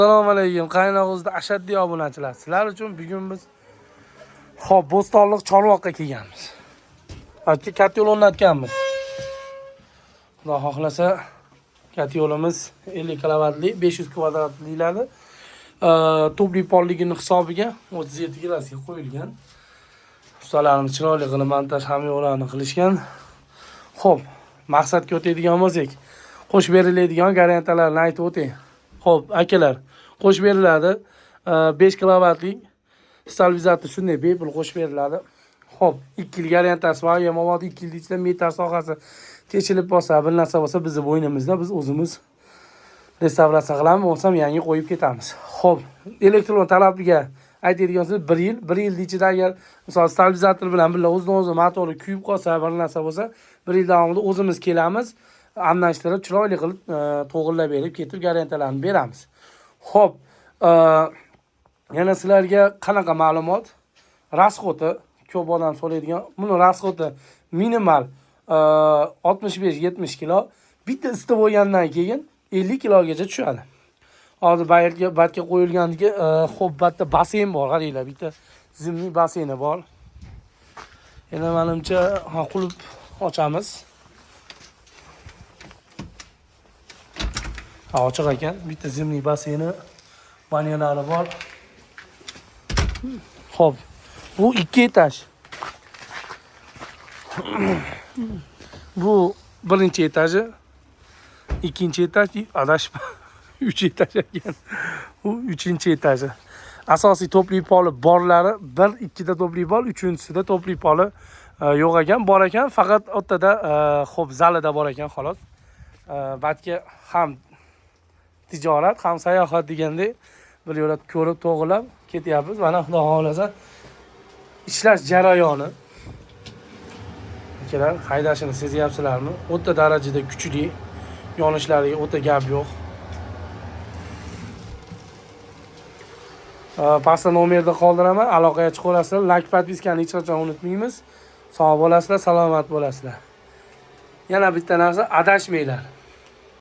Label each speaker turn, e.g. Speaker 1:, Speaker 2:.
Speaker 1: Assalomu alaykum. Qaynog'izda ashaddiy obunachilar. Sizlar uchun bugun biz Bo'stonliq Chorvoqqa kelganmiz. Katta yo'l o'rnatganmiz. Xudo xohlasa katta yo'limiz 50 kilovatli, 500 kvadratliklarni topli polligini hisobiga 37 klassga qo'yilgan. Ustalarimiz chiroyli qilib montaj hamyo'larni qilishgan. Xo'p, maqsadga o'tadigan bo'lsak, qo'shib beriladigan garantiyalarni aytib o'tay. Xo'p, akalar, qo'shib beriladi. 5 kilovatlik stabilizator shunday bepul qo'shib beriladi. Xo'p, 2 yil garantiyasi bor. Yomon 2 yil ichida metar sohasi techilib bo'lsa, bir narsa bo'lsa, bizning bo'ynimizda biz o'zimiz restavratsiya qilamiz, bo'lsam yangi qo'yib ketamiz. Xo'p, elektron talabiga aytadigan so'z 1 yil. 1 yil ichida agar misol stabilizator bilan birga o'zidan-o'zi motori kuyib qolsa, bir narsa bo'lsa, 1 yil davomida o'zimiz kelamiz. Almashtirib, chiroyli qilib to'g'irlab berib, ketib garantiyalarni beramiz. Xo'p, yana sizlarga qanaqa ma'lumot? Rasxoti ko'p odam so'raydigan. Buni rasxoti minimal 65-70 kilo. Bitta isitib bo'lgandan keyin 50 kilogacha tushadi. Hozir batga qo'yilgandiki, xo'p, batda basseyn bor, qaranglar, bitta zimniy basseyni bor. Yana menimcha, qulib ochamiz. Ochiq ekan, bitta zimniy basseyni, vanyalari bor. Xo'p, bu 2 etaj. Bu birinchi etaji, ikkinchi etaj, adashib 3 etaj ekan. Bu 3-etaji. Asosiy topli poli borlari 1-2 da topli pol, 3-chisida topli poli yo'q ekan, bor ekan, faqat o'rtada xo'p, zalida bor ekan, xolos. Batga ham tijorat, ham sayohat degandek bir yo'la ko'rib to'g'rilab ketyapmiz. Mana xudo xolasa ishlash jarayoni. Akalar, haydashini sezyapsizlarmi? O'ta darajada kuchli, yonishlariga o'ta gap yo'q. Pastda nomerni qoldiraman, aloqaga chiqaverasizlar. Like, podpiskani hech qachon unutmaymiz. Sog' bo'lasizlar, salomat bo'lasizlar. Yana bitta narsa, adashmanglar.